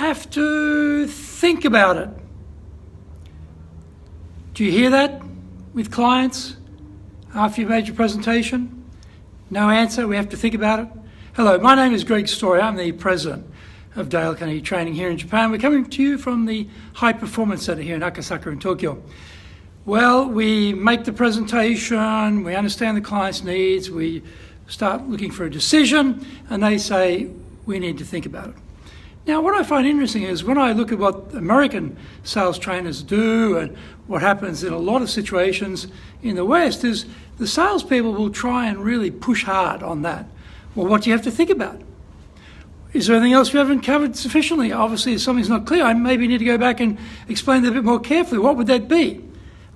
have to think about it. Do you hear that with clients after you've made your presentation? No answer, we have to think about it. Hello, my name is Greg Story. I'm the president of Dale Carnegie Training here in Japan. We're coming to you from the High Performance Center here in Akasaka in Tokyo. Well, we make the presentation, we understand the client's needs, we start looking for a decision, and they say, we need to think about it. Now, what I find interesting is when I look at what American sales trainers do and what happens in a lot of situations in the West is the salespeople will try and really push hard on that. Well, what do you have to think about? Is there anything else we haven't covered sufficiently? Obviously, if something's not clear, I maybe need to go back and explain that a bit more carefully. What would that be?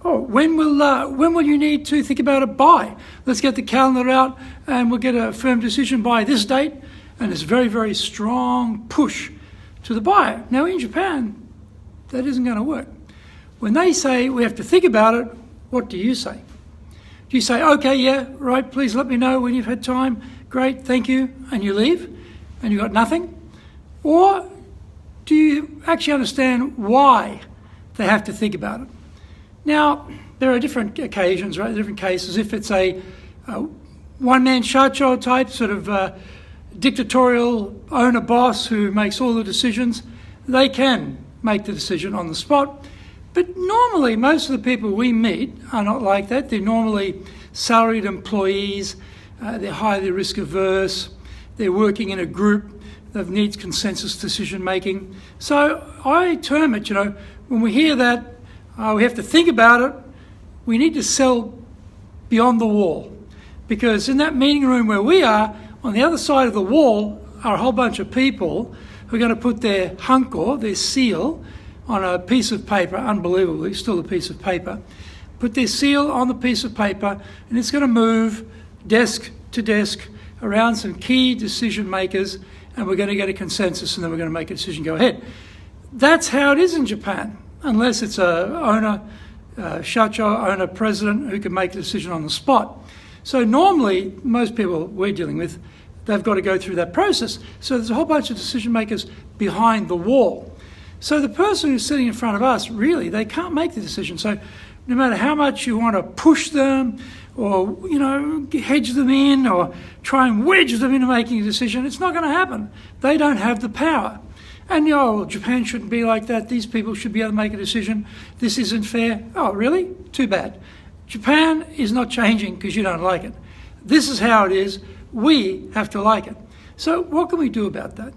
Oh, when will you need to think about a buy? Let's get the calendar out and we'll get a firm decision by this date. And it's a very, very strong push to the buyer. Now, in Japan, that isn't going to work. When they say we have to think about it, what do you say? Do you say, okay, yeah, right, please let me know when you've had time. Great, thank you, and you leave, and you've got nothing? Or do you actually understand why they have to think about it? Now, there are different occasions, right? Different cases. If it's a one-man shacho type, sort of dictatorial owner-boss who makes all the decisions, they can make the decision on the spot. But normally, most of the people we meet are not like that. They're normally salaried employees. They're highly risk-averse. They're working in a group that needs consensus decision-making. So I term it, when we hear that, we have to think about it, we need to sell beyond the wall. Because in that meeting room where we are, on the other side of the wall are a whole bunch of people who are going to put their hanko, their seal, on a piece of paper, unbelievably, still a piece of paper, put their seal on the piece of paper, and it's going to move desk to desk around some key decision makers, and we're going to get a consensus, and then we're going to make a decision, go ahead. That's how it is in Japan, unless it's a owner, shacho, owner, president, who can make a decision on the spot. So normally, most people we're dealing with, they've got to go through that process. So there's a whole bunch of decision makers behind the wall. So the person who's sitting in front of us, really, they can't make the decision. So no matter how much you want to push them or, hedge them in or try and wedge them into making a decision, it's not going to happen. They don't have the power. And, Japan shouldn't be like that. These people should be able to make a decision. This isn't fair. Oh, really? Too bad. Japan is not changing because you don't like it. This is how it is. We have to like it. So what can we do about that?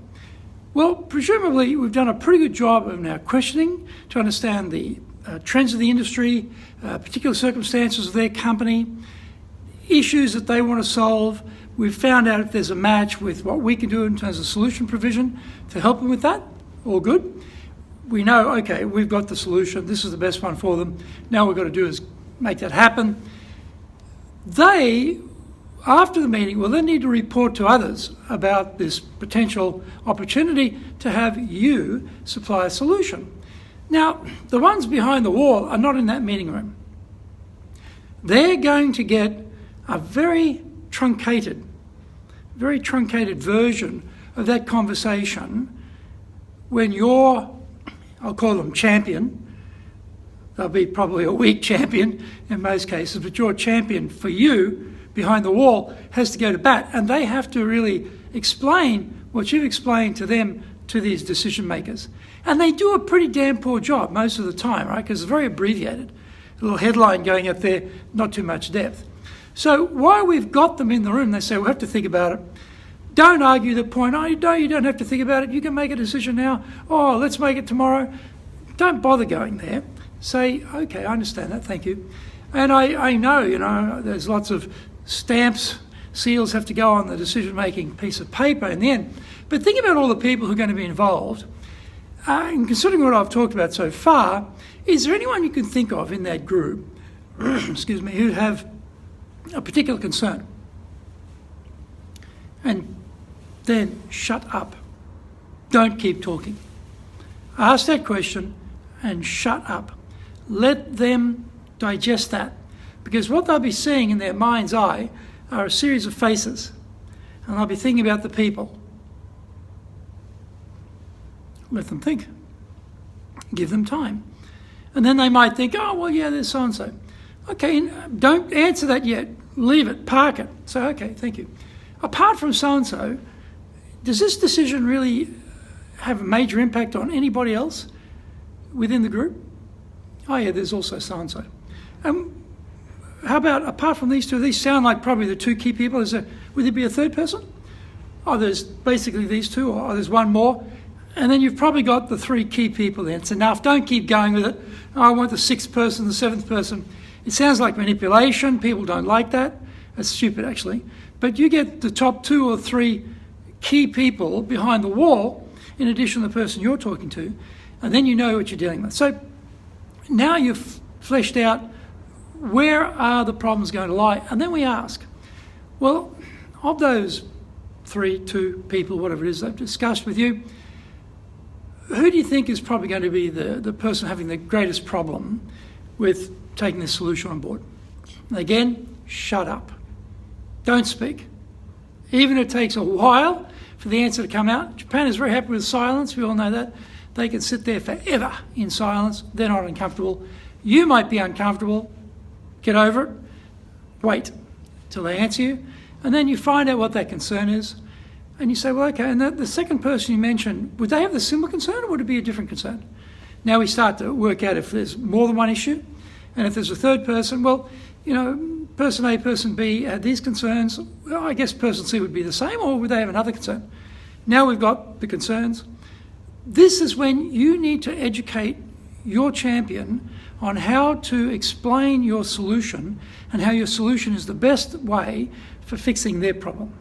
Well, presumably we've done a pretty good job of now questioning to understand the trends of the industry, particular circumstances of their company, issues that they want to solve. We've found out if there's a match with what we can do in terms of solution provision to help them with that. All good. We know, okay, we've got the solution. This is the best one for them. Now what we've got to do is make that happen. They, after the meeting, will then need to report to others about this potential opportunity to have you supply a solution. Now, the ones behind the wall are not in that meeting room. They're going to get a very truncated version of that conversation when your, I'll call them champion, they'll be probably a weak champion in most cases, but your champion for you behind the wall has to go to bat, and they have to really explain what you've explained to them, to these decision makers. And they do a pretty damn poor job most of the time, right? Because it's very abbreviated. A little headline going up there, not too much depth. So while we've got them in the room, they say, we'll have to think about it. Don't argue the point. Oh, no, you don't have to think about it. You can make a decision now. Oh, let's make it tomorrow. Don't bother going there. Say, okay, I understand that, thank you. And I know, there's lots of stamps, seals have to go on the decision-making piece of paper in the end. But think about all the people who are going to be involved. And considering what I've talked about so far, is there anyone you can think of in that group, excuse me, who'd have a particular concern? And then shut up. Don't keep talking. Ask that question and shut up. Let them digest that. Because what they'll be seeing in their mind's eye are a series of faces. And they'll be thinking about the people. let them think. Give them time. And then they might think, oh, well, yeah, there's so-and-so. Okay, don't answer that yet. Leave it, park it. Say, okay, thank you. Apart from so-and-so, does this decision really have a major impact on anybody else within the group? Oh, yeah, there's also so-and-so. How about, apart from these two, these sound like probably the two key people. Would there be a third person? Oh, there's basically these two, or there's one more. And then you've probably got the three key people there. It's enough. Don't keep going with it. Oh, I want the sixth person, the seventh person. It sounds like manipulation. People don't like that. That's stupid, actually. But you get the top two or three key people behind the wall, in addition to the person you're talking to, and then you know what you're dealing with. So now you've fleshed out where are the problems going to lie. And then we ask, well, of those 3, 2 people, whatever it is I've discussed with you, who do you think is probably going to be the person having the greatest problem with taking this solution on board? And again, shut up. Don't speak. Even if it takes a while for the answer to come out. Japan is very happy with silence. We all know that. They can sit there forever in silence. They're not uncomfortable. You might be uncomfortable. Get over it. Wait till they answer you. And then you find out what that concern is. And you say, well, okay, and the second person you mentioned, would they have the similar concern or would it be a different concern? Now we start to work out if there's more than one issue. And if there's a third person, well, you know, person A, person B had these concerns. Well, I guess person C would be the same, or would they have another concern? Now we've got the concerns. This is when you need to educate your champion on how to explain your solution and how your solution is the best way for fixing their problem.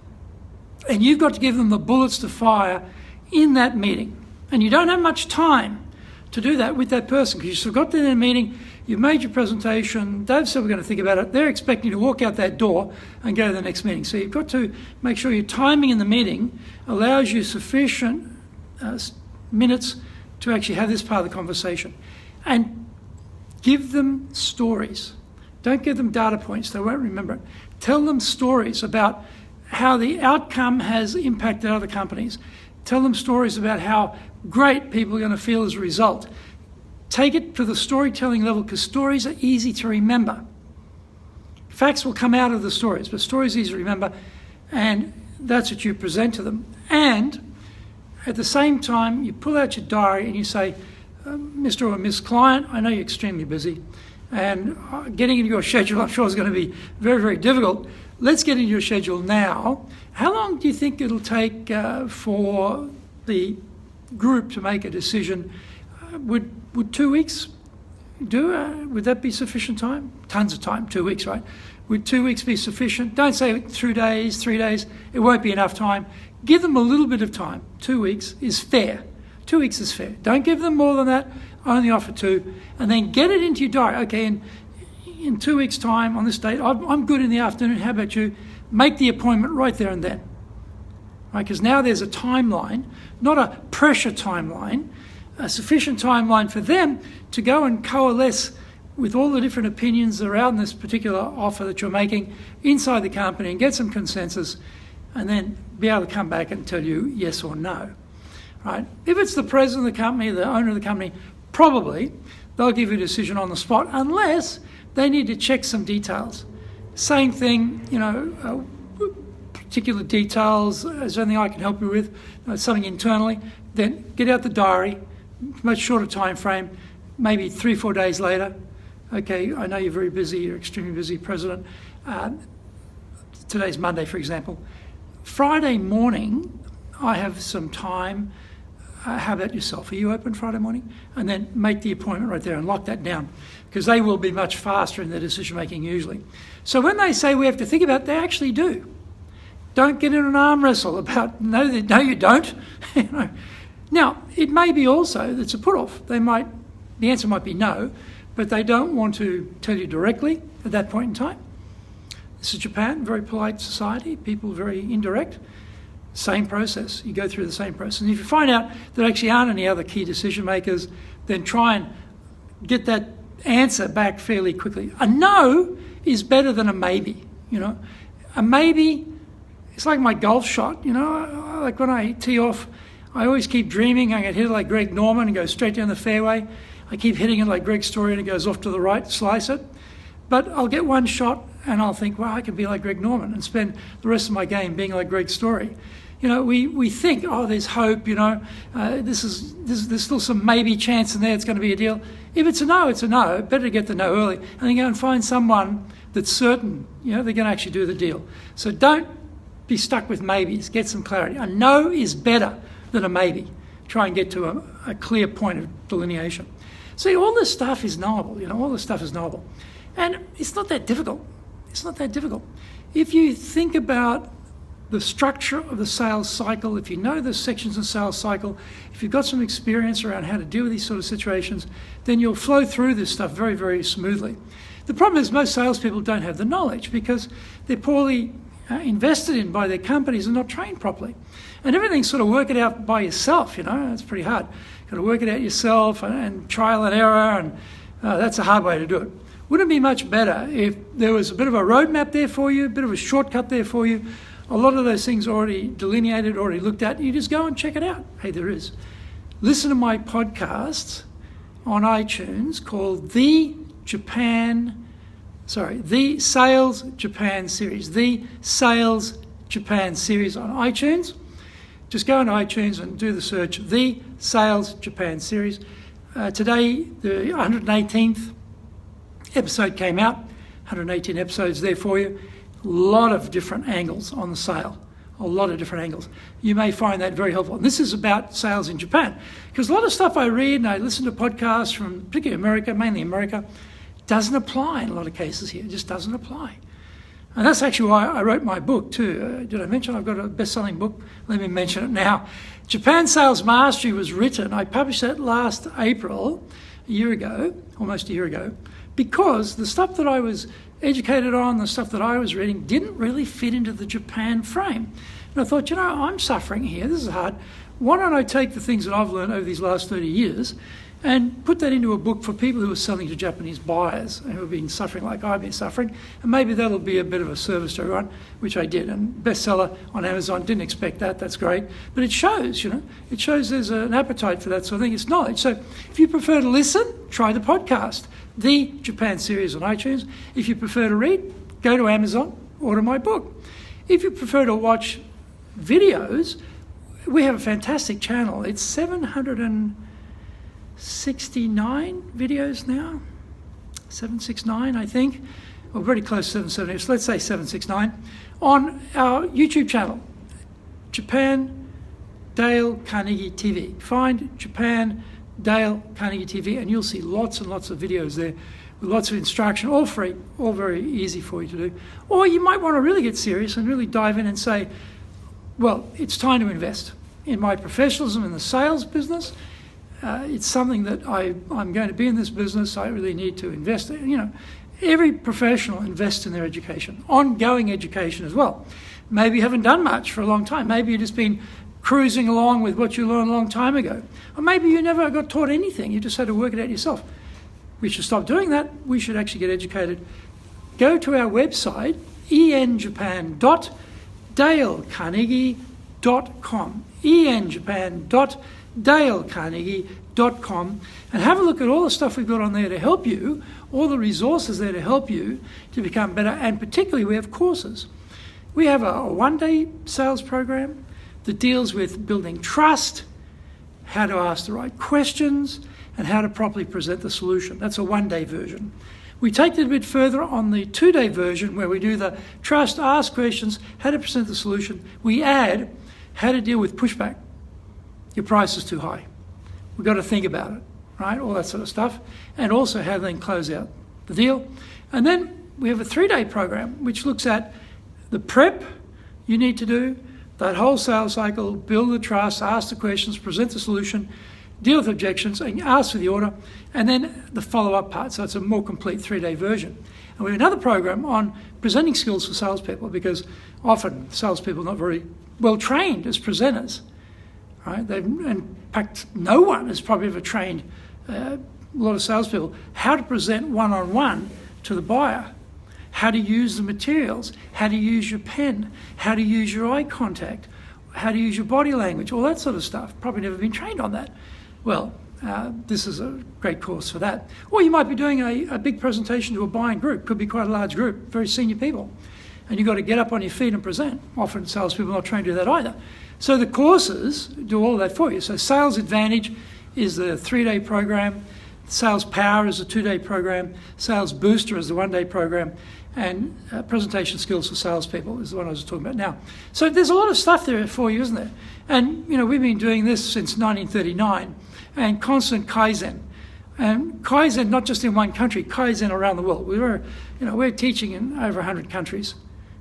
And you've got to give them the bullets to fire in that meeting. And you don't have much time to do that with that person because you sort of got there in a meeting, you've made your presentation, they've said we're going to think about it, they're expecting you to walk out that door and go to the next meeting. So you've got to make sure your timing in the meeting allows you sufficient minutes to actually have this part of the conversation. And give them stories. Don't give them data points, they won't remember it. Tell them stories about how the outcome has impacted other companies. Tell them stories about how great people are going to feel as a result. Take it to the storytelling level because stories are easy to remember. Facts will come out of the stories, but stories are easy to remember, and that's what you present to them. And at the same time, you pull out your diary and you say, Mr. or Miss Client, I know you're extremely busy, and getting into your schedule I'm sure is going to be very, very difficult. Let's get into your schedule now. How long do you think it'll take for the group to make a decision? Would 2 weeks do? Would that be sufficient time? Tons of time, 2 weeks, right? Would 2 weeks be sufficient? Don't say 2 days, 3 days. It won't be enough time. Give them a little bit of time. 2 weeks is fair. 2 weeks is fair. Don't give them more than that. Only offer 2. And then get it into your diary. Okay, in 2 weeks' time on this date, I'm good in the afternoon. How about you? Make the appointment right there and then. Right? Because now there's a timeline, not a pressure timeline, a sufficient timeline for them to go and coalesce with all the different opinions around this particular offer that you're making inside the company and get some consensus and then be able to come back and tell you yes or no. Right? If it's the president of the company, the owner of the company, probably they'll give you a decision on the spot unless they need to check some details. Same thing, particular details, is there anything I can help you with, something internally, then get out the diary, much shorter time frame, maybe 3-4 days later. Okay, I know you're very busy, you're extremely busy, President. Today's Monday, for example. Friday morning, I have some time. How about yourself? Are you open Friday morning? And then make the appointment right there and lock that down because they will be much faster in their decision making usually. So when they say we have to think about it, they actually do. Don't get in an arm wrestle about no you don't. Now, it may be also that's a put-off. The answer might be no, but they don't want to tell you directly at that point in time. This is Japan, very polite society, people very indirect. Same process. You go through the same process. And if you find out there actually aren't any other key decision makers, then try and get that answer back fairly quickly. A no is better than a maybe, A maybe, it's like my golf shot, Like when I tee off, I always keep dreaming I can hit it like Greg Norman and go straight down the fairway. I keep hitting it like Greg Story and it goes off to the right, slice it. But I'll get one shot and I'll think, well, I can be like Greg Norman and spend the rest of my game being like Greg Story. You know, we think, oh, there's hope, you know, there's still some maybe chance in there it's going to be a deal. If it's a no, it's a no. Better to get the no early and then go and find someone that's certain, you know, they're going to actually do the deal. So don't be stuck with maybes. Get some clarity. A no is better than a maybe. Try and get to a clear point of delineation. See, all this stuff is knowable, you know, all this stuff is knowable. And it's not that difficult. It's not that difficult. If you think about the structure of the sales cycle, if you know the sections of the sales cycle, if you've got some experience around how to deal with these sort of situations, then you'll flow through this stuff very, very smoothly. The problem is most salespeople don't have the knowledge because they're poorly invested in by their companies and not trained properly. And everything's sort of work it out by yourself, you know, it's pretty hard. You've got to work it out yourself and trial and error, and that's a hard way to do it. Wouldn't it be much better if there was a bit of a roadmap there for you, a bit of a shortcut there for you? A lot of those things already delineated, already looked at. You just go and check it out. Hey, there is. Listen to my podcast on iTunes called The Sales Japan Series. The Sales Japan Series on iTunes. Just go on iTunes and do the search, The Sales Japan Series. Today, the 118th episode came out. 118 episodes there for you. A lot of different angles on the sale. A lot of different angles. You may find that very helpful. And this is about sales in Japan. Because a lot of stuff I read and I listen to podcasts from particularly America, mainly America, doesn't apply in a lot of cases here. It just doesn't apply. And that's actually why I wrote my book too. Did I mention I've got a best-selling book? Let me mention it now. Japan Sales Mastery was written. I published that last April, a year ago, almost a year ago, because the stuff that I was educated on, the stuff that I was reading, didn't really fit into the Japan frame. And I thought, you know, I'm suffering here. This is hard. Why don't I take the things that I've learned over these last 30 years and put that into a book for people who are selling to Japanese buyers and who have been suffering like I've been suffering, and maybe that'll be a bit of a service to everyone, which I did. And bestseller on Amazon, didn't expect that, that's great. But it shows, you know, it shows there's an appetite for that sort of thing. It's knowledge. So if you prefer to listen, try the podcast, The Japan Series on iTunes. If you prefer to read, go to Amazon, order my book. If you prefer to watch videos, we have a fantastic channel. It's 769 videos now, 769 I think, or very close to 770, so let's say 769, on our YouTube channel, Japan Dale Carnegie TV. Find Japan Dale Carnegie TV and you'll see lots and lots of videos there with lots of instruction, all free, all very easy for you to do. Or you might want to really get serious and really dive in and say, well, it's time to invest in my professionalism in the sales business. It's something that I'm going to be in this business. I really need to invest in. You know, every professional invests in their education, ongoing education as well. Maybe you haven't done much for a long time. Maybe you've just been cruising along with what you learned a long time ago. Or maybe you never got taught anything. You just had to work it out yourself. We should stop doing that. We should actually get educated. Go to our website, enjapan.dalecarnegie.com. enjapan.dalecarnegie.com, and have a look at all the stuff we've got on there to help you, all the resources there to help you to become better, and particularly we have courses. We have a one-day sales program that deals with building trust, how to ask the right questions, and how to properly present the solution. That's a one-day version. We take it a bit further on the two-day version where we do the trust, ask questions, how to present the solution. We add how to deal with pushback. Your price is too high. We've got to think about it, right? All that sort of stuff. And also how to then close out the deal. And then we have a 3-day program which looks at the prep you need to do, that whole sales cycle, build the trust, ask the questions, present the solution, deal with objections, and ask for the order, and then the follow-up part. So it's a more complete 3-day version. And we have another program on presenting skills for salespeople, because often salespeople are not very well trained as presenters. Right? In fact, no one has probably ever trained a lot of salespeople how to present one-on-one to the buyer, how to use the materials, how to use your pen, how to use your eye contact, how to use your body language, all that sort of stuff. Probably never been trained on that. Well, this is a great course for that. Or you might be doing a big presentation to a buying group. Could be quite a large group, very senior people. And you've got to get up on your feet and present. Often salespeople are not trained to do that either. So the courses do all that for you. So Sales Advantage is the 3-day program. Sales Power is a 2-day program. Sales Booster is the 1-day program. And Presentation Skills for Salespeople is the one I was talking about now. So there's a lot of stuff there for you, isn't there? And, we've been doing this since 1939, and constant Kaizen. And Kaizen, not just in one country, Kaizen around the world. We're teaching in over 100 countries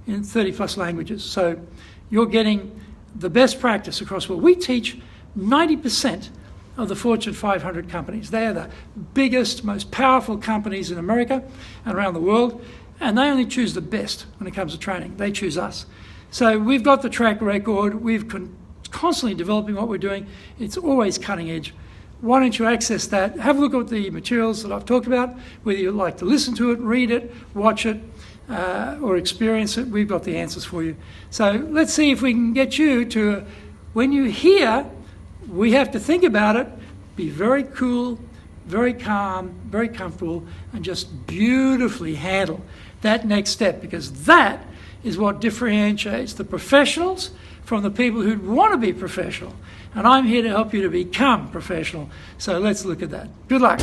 in 30 plus languages. So you're getting the best practice across the world. We teach 90% of the Fortune 500 companies. They are the biggest, most powerful companies in America and around the world. And they only choose the best when it comes to training. They choose us. So we've got the track record. We've constantly developing what we're doing. It's always cutting edge. Why don't you access that? Have a look at the materials that I've talked about, whether you like to listen to it, read it, watch it, or experience it. We've got the answers for you. So let's see if we can get you to, when you hear, we have to think about it, be very cool, very calm, very comfortable, and just beautifully handle that next step, because that is what differentiates the professionals from the people who want to be professional. And I'm here to help you to become professional. So let's look at that. Good luck.